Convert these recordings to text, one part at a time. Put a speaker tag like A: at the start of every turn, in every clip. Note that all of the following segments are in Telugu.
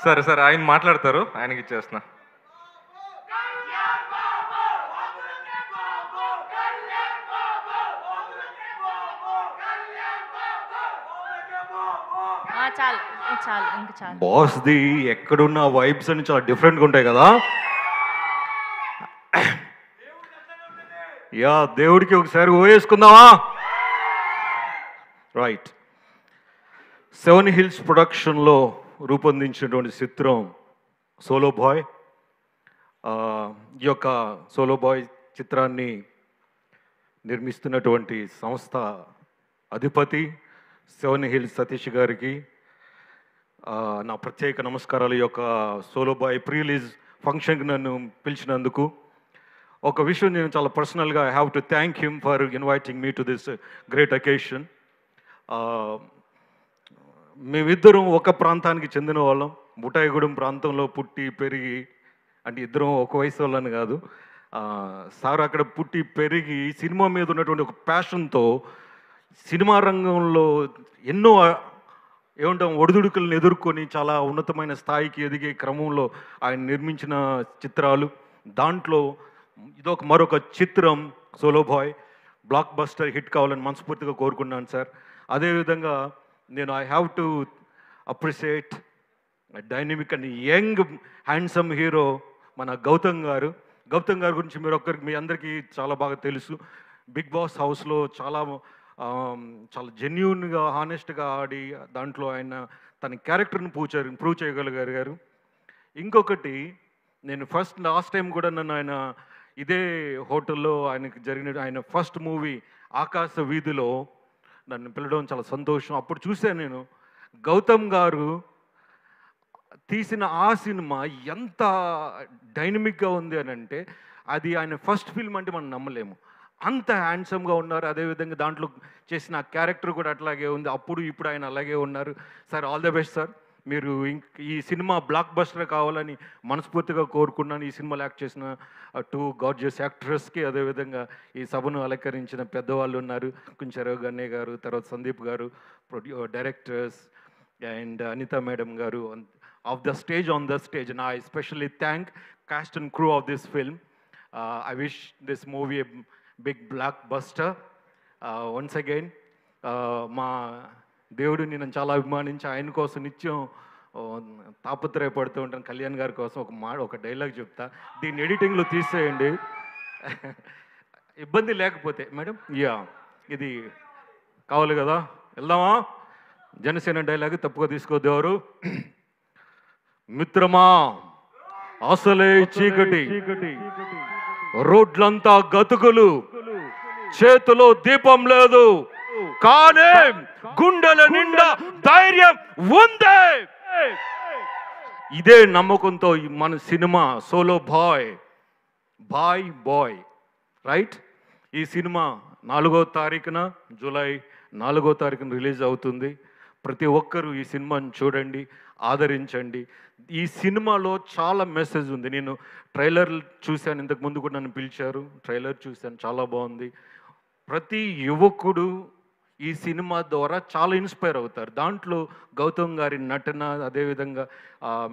A: సరే సరే ఆయన మాట్లాడతారు, ఆయనకి ఇచ్చేస్తున్నా.
B: చాలు చాలు ఇంక చాలు.
C: బాస్ది ఎక్కడున్న వైబ్స్ అని చాలా డిఫరెంట్గా ఉంటాయి కదా. యా, దేవుడికి ఒకసారి ఓవేసుకుందామా? రైట్. సెవెన్ హిల్స్ ప్రొడక్షన్లో రూపొందించినటువంటి చిత్రం సోలో బాయ్. ఈ యొక్క సోలో బాయ్ చిత్రాన్ని నిర్మిస్తున్నటువంటి సంస్థ అధిపతి సెవెన్ హిల్స్ సతీష్ గారికి నా ప్రత్యేక నమస్కారాలు. ఈ యొక్క సోలో బాయ్ ప్రీ రిలీజ్ ఫంక్షన్కి నన్ను పిలిచినందుకు. ఒక విషయం నేను చాలా పర్సనల్గా I have to thank him for inviting me to this great occasion. మేమిద్దరం ఒక ప్రాంతానికి చెందిన వాళ్ళం. బుటాయిగూడెం ప్రాంతంలో పుట్టి పెరిగి, అంటే ఇద్దరం ఒక వయసు వాళ్ళని కాదు. సార్ అక్కడ పుట్టి పెరిగి సినిమా మీద ఉన్నటువంటి ఒక ప్యాషన్తో సినిమా రంగంలో ఎన్నో ఏమంటాం ఒడిదుడుకులను ఎదుర్కొని చాలా ఉన్నతమైన స్థాయికి ఎదిగే క్రమంలో ఆయన నిర్మించిన చిత్రాలు. దాంట్లో ఇదొక మరొక చిత్రం solo boy blockbuster hit కావాలని మనస్ఫూర్తిగా కోరుకున్నాను సార్. అదేవిధంగా నేను I have to appreciate dynamic and young handsome hero మన గౌతమ్ గారు. గౌతమ్ గారి గురించి మీ అందరికీ చాలా బాగా తెలుసు. బిగ్ బాస్ హౌస్లో చాలా జెన్యూన్గా హానెస్ట్గా ఆడి దాంట్లో ఆయన తన క్యారెక్టర్ని ప్రూవ్ చేయగలిగారు. ఇంకొకటి, నేను లాస్ట్ టైం కూడా నన్ను ఆయన ఇదే హోటల్లో ఆయనకి ఆయన ఫస్ట్ మూవీ ఆకాశ వీధిలో నన్ను పిలవడం చాలా సంతోషం. అప్పుడు చూశాను నేను గౌతమ్ గారు తీసిన ఆ సినిమా ఎంత డైనమిక్గా ఉంది అని అంటే, అది ఆయన ఫస్ట్ ఫిల్మ్ అంటే మనం నమ్మలేము. అంత హ్యాండ్సమ్గా ఉన్నారు. అదేవిధంగా దాంట్లో చేసిన క్యారెక్టర్ కూడా అట్లాగే ఉంది. అప్పుడు ఇప్పుడు ఆయన అలాగే ఉన్నారు. Sir, all the best sir. మీరు ఈ సినిమా బ్లాక్ బస్టర్ కావాలని మనస్ఫూర్తిగా కోరుకున్నాను. ఈ సినిమాలో యాక్ట్ చేసిన 2 గార్జియస్ యాక్ట్రెస్కి, అదేవిధంగా ఈ సభను అలంకరించిన పెద్దవాళ్ళు ఉన్నారు, కుంచెరావు గన్నయ్య గారు, తర్వాత సందీప్ గారు, డైరెక్టర్స్ అండ్ అనిత మేడం గారు on the stage. And I especially thank cast and crew of this film. I wish this movie a big blockbuster. Once again, మా దేవుడిని నేను చాలా అభిమానించి ఆయన కోసం నిత్యం తాపత్రయపడుతూ ఉంటాను. కళ్యాణ్ గారి కోసం ఒక డైలాగ్ చెప్తా, దీన్ని ఎడిటింగ్లో తీసేయండి ఇబ్బంది లేకపోతే. మేడం, ఇది కావాలి కదా, వెళ్దామా? జనసేన డైలాగ్ తప్పుగా తీసుకోవద్దు ఎవరు. మిత్రమా, అసలే చీకటి, రోడ్లంతా గతుకులు, చేతిలో దీపం లేదు, కానీ గుండెల నిండా ధైర్యం ఉంది. ఇదే నమ్మకంతో మన సినిమా సోలో బాయ్ రైట్, ఈ సినిమా 4వ తారీఖున, జూలై 4వ తారీఖున రిలీజ్ అవుతుంది. ప్రతి ఒక్కరూ ఈ సినిమాని చూడండి, ఆదరించండి. ఈ సినిమాలో చాలా మెసేజ్ ఉంది. నేను ట్రైలర్ చూశాను, ఇంతకు ముందు కూడా నన్ను పిలిచారు, ట్రైలర్ చూశాను, చాలా బాగుంది. ప్రతి యువకుడు ఈ సినిమా ద్వారా చాలా ఇన్స్పైర్ అవుతారు. దాంట్లో గౌతమ్ గారి నటన, అదేవిధంగా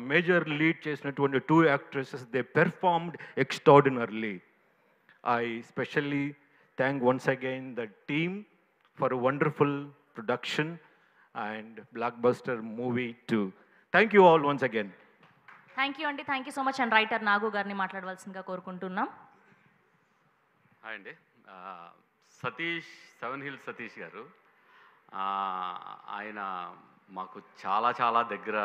C: మేజర్ లీడ్ చేసినటువంటి 2 actresses, they performed extraordinarily. I specially thank once again the team for a wonderful production and blockbuster movie too. Thank you all once again.
B: Thank you అండి, thank you so much. And writer Nagu గారిని మాట్లాడవలసిందిగా కోరుకుంటున్నాం.
D: హాయ్ అండి. సెవెన్ హిల్స్ సతీష్ గారు ఆయన మాకు చాలా దగ్గర